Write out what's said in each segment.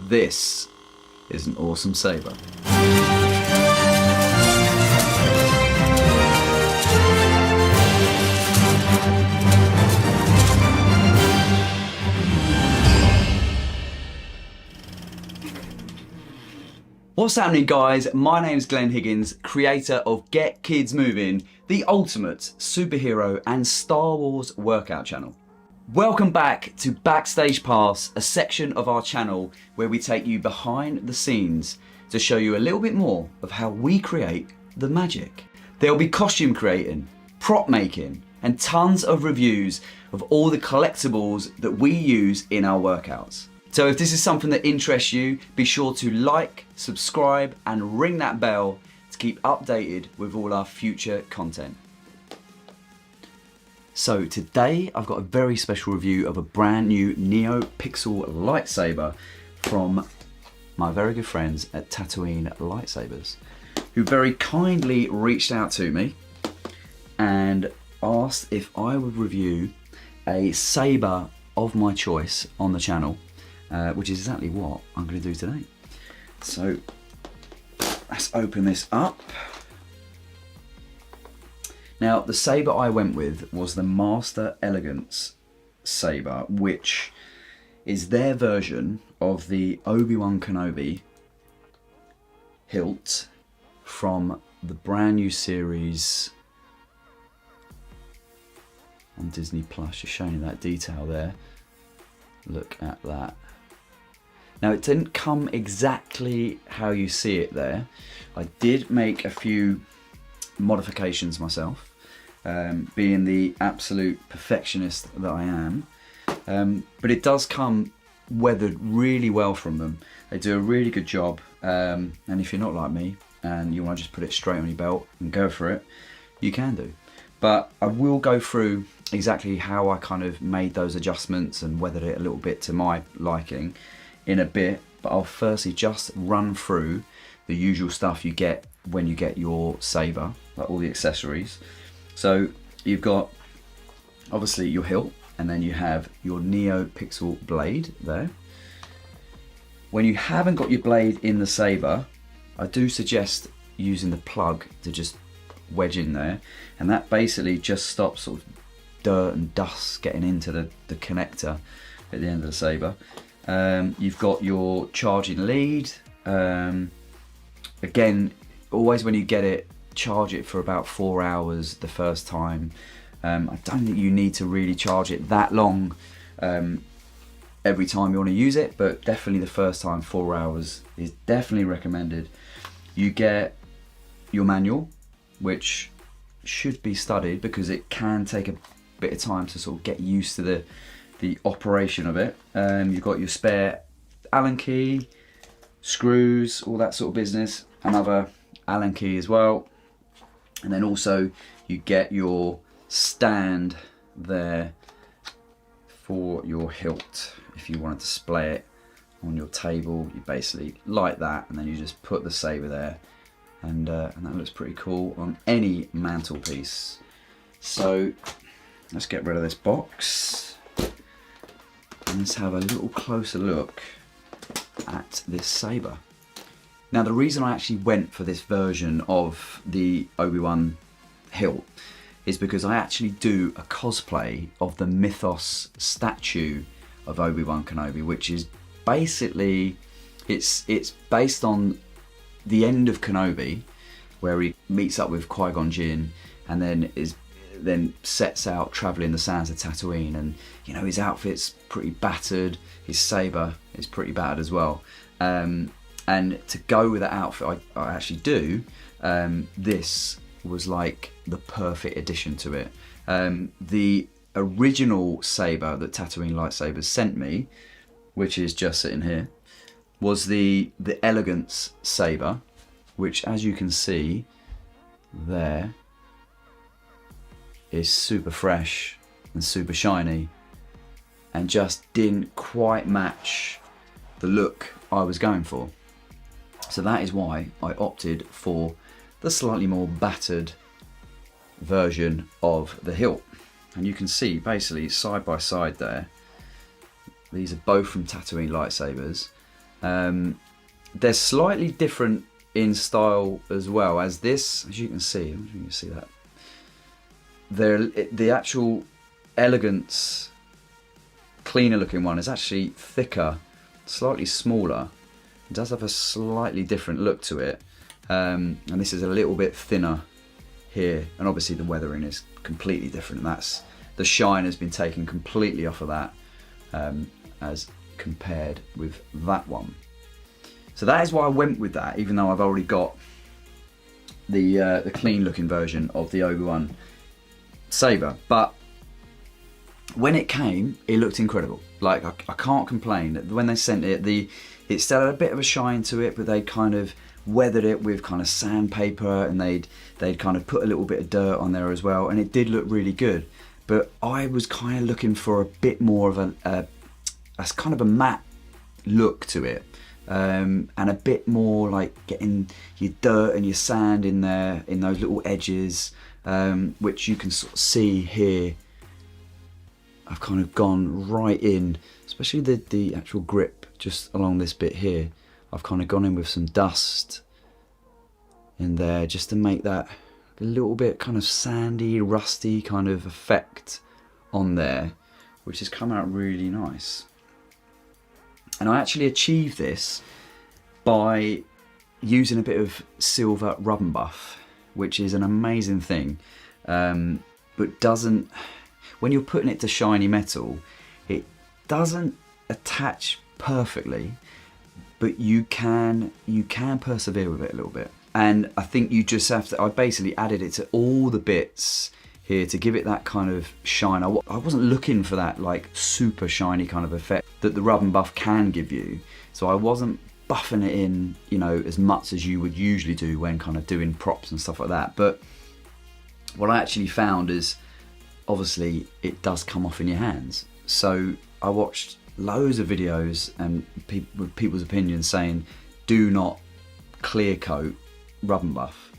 This is an awesome saber. What's happening, guys? My name's Glenn Higgins, creator of Get Kids Moving, the ultimate superhero and Star Wars workout channel. Welcome back to Backstage Pass, a section of our channel where we take you behind the scenes to show you a little bit more of how we create the magic. There'll be costume creating, prop making, and tons of reviews of all the collectibles that we use in our workouts. So if this is something that interests you, be sure to like, subscribe, and ring that bell to keep updated with all our future content. So today I've got a very special review of a brand new NeoPixel lightsaber from my very good friends at Tatooine Lightsabers, who very kindly reached out to me and asked if I would review a saber of my choice on the channel, which is exactly what I'm going to do today. So let's open this up. Now, the saber I went with was the Master Elegance saber, which is their version of the OBI WAN KENOBI hilt from the brand new series on Disney Plus. Just showing you that detail there. Look at that. Now, it didn't come exactly how you see it there. I did make a few modifications myself, being the absolute perfectionist that I am, but it does come weathered really well from them. They do a really good job, and if you're not like me and you want to just put it straight on your belt and go for it, you can do. But I will go through exactly how I kind of made those adjustments and weathered it a little bit to my liking in a bit, but I'll firstly just run through the usual stuff you get when you get your saber, like all the accessories. So you've got obviously your hilt, and then you have your NeoPixel blade there. When you haven't got your blade in the saber, I do suggest using the plug to just wedge in there, and that basically just stops sort of dirt and dust getting into the connector at the end of the saber. You've got your charging lead. Again, always when you get it, charge it for about 4 hours the first time. I don't think you need to really charge it that long every time you want to use it, but definitely the first time, 4 hours is definitely recommended. You get your manual, which should be studied because it can take a bit of time to sort of get used to the operation of it. You've got your spare Allen key, screws, all that sort of business, another Allen key as well, and then also you get your stand there for your hilt. If you want to display it on your table, you basically like that, and then you just put the saber there, and that looks pretty cool on any mantelpiece. So let's get rid of this box and let's have a little closer look at this saber. Now, the reason I actually went for this version of the Obi-Wan hilt is because I actually do a cosplay of the Mythos statue of Obi-Wan Kenobi, which is basically, it's based on the end of Kenobi, where he meets up with Qui-Gon Jinn and then sets out traveling the sands of Tatooine, and you know, his outfit's pretty battered, his saber is pretty battered as well, and to go with that outfit I actually do, this was like the perfect addition to it. The original saber that Tatooine Lightsabers sent me, which is just sitting here, was the Elegance saber, which, as you can see there, is super fresh and super shiny, and just didn't quite match the look I was going for. So that is why I opted for the slightly more battered version of the hilt. And you can see basically side by side there, these are both from Tatooine Lightsabers. They're slightly different in style as well as this, as you can see. I don't know if you can see that. The actual Elegance cleaner looking one is actually thicker, slightly smaller. It does have a slightly different look to it, and this is a little bit thinner here, and obviously the weathering is completely different, and that's, the shine has been taken completely off of that, as compared with that one. So that is why I went with that, even though I've already got the clean looking version of the OBI WAN saber. But when it came, it looked incredible. Like, I can't complain. When they sent it, it still had a bit of a shine to it, but they kind of weathered it with kind of sandpaper, and they'd kind of put a little bit of dirt on there as well, and it did look really good. But I was kind of looking for a bit more of a kind of a matte look to it, and a bit more like getting your dirt and your sand in there, in those little edges, which you can sort of see here. I've kind of gone right in, especially the actual grip just along this bit here. I've kind of gone in with some dust in there just to make that a little bit kind of sandy, rusty kind of effect on there, which has come out really nice. And I actually achieved this by using a bit of silver rub and buff, which is an amazing thing, but doesn't, when you're putting it to shiny metal, it doesn't attach perfectly, but you can persevere with it a little bit. And I think you just have to, I basically added it to all the bits here to give it that kind of shine. I wasn't looking for that like super shiny kind of effect that the rub and buff can give you, so I wasn't buffing it in, you know, as much as you would usually do when kind of doing props and stuff like that. But what I actually found is, obviously it does come off in your hands. So I watched loads of videos and people's opinions saying do not clear coat rub and buff.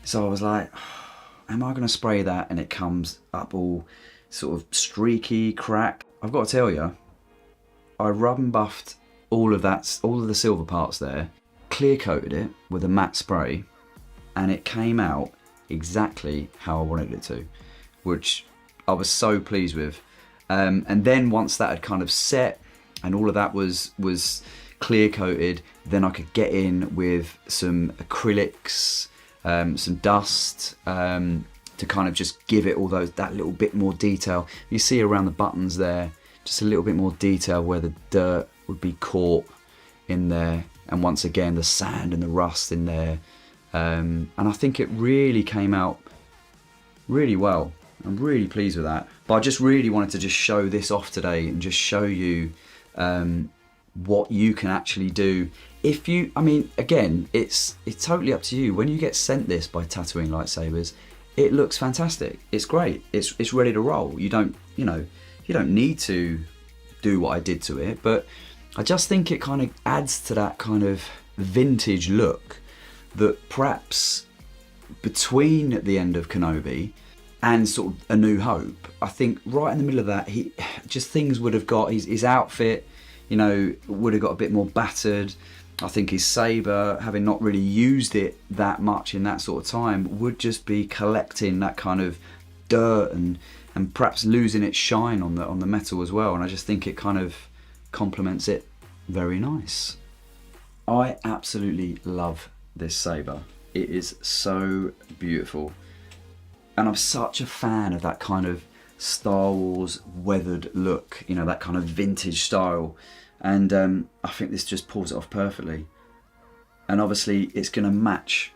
So I was like, am I going to spray that and it comes up all sort of streaky, cracked? I've got to tell you, I rub and buffed all of the silver parts there, clear coated it with a matte spray, and it came out exactly how I wanted it to, which I was so pleased with. And then once that had kind of set and all of that was clear coated, then I could get in with some acrylics, some dust, to kind of just give it all that little bit more detail. You see around the buttons there, just a little bit more detail where the dirt would be caught in there, and once again the sand and the rust in there, and I think it really came out really well. I'm really pleased with that. But I just really wanted to just show this off today and just show you what you can actually do. If you, I mean, again, it's totally up to you. When you get sent this by Tatooine Lightsabers, it looks fantastic. It's great. It's ready to roll. You don't need to do what I did to it, but I just think it kind of adds to that kind of vintage look that perhaps between the end of Kenobi and sort of A New Hope, I think right in the middle of that, things would have got, his outfit, you know, would have got a bit more battered. I think his saber, having not really used it that much in that sort of time, would just be collecting that kind of dirt and perhaps losing its shine on the metal as well. And I just think it kind of complements it very nice. I absolutely love this saber. It is so beautiful. And I'm such a fan of that kind of Star Wars weathered look, you know, that kind of vintage style. And I think this just pulls it off perfectly. And obviously it's going to match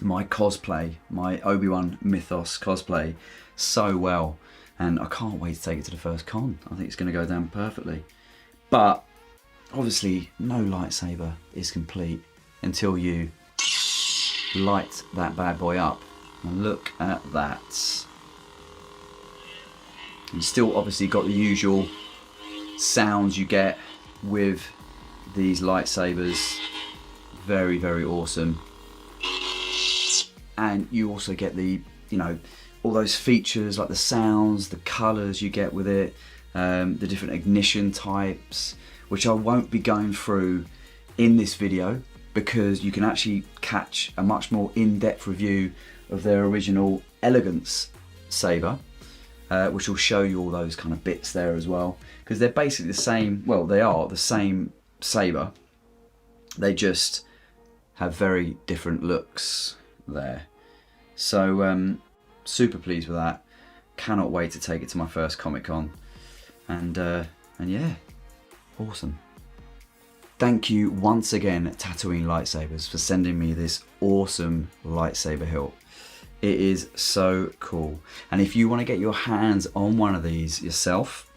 my cosplay, my Obi-Wan Mythos cosplay so well. And I can't wait to take it to the first con. I think it's going to go down perfectly. But obviously no lightsaber is complete until you light that bad boy up. And look at that. You still obviously got the usual sounds you get with these lightsabers. Very, very awesome. And you also get the, you know, all those features like the sounds, the colours you get with it, the different ignition types, which I won't be going through in this video, because you can actually catch a much more in-depth review of their original Elegance saber, which will show you all those kind of bits there as well, because they're basically the same. Well, they are the same saber, they just have very different looks there. So super pleased with that. Cannot wait to take it to my first Comic-Con, and yeah, awesome. Thank you once again, Tatooine Lightsabers, for sending me this awesome lightsaber hilt. It is so cool. And if you want to get your hands on one of these yourself,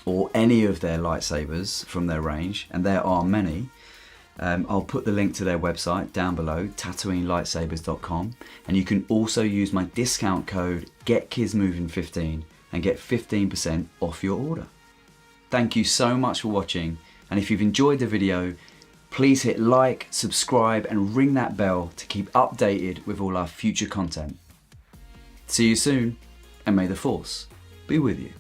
or any of their lightsabers from their range, and there are many, I'll put the link to their website down below, TatooineLightsabers.com, and you can also use my discount code GetKidsMoving15 and get 15% off your order. Thank you so much for watching, and if you've enjoyed the video, please hit like, subscribe, and ring that bell to keep updated with all our future content. See you soon, and may the Force be with you.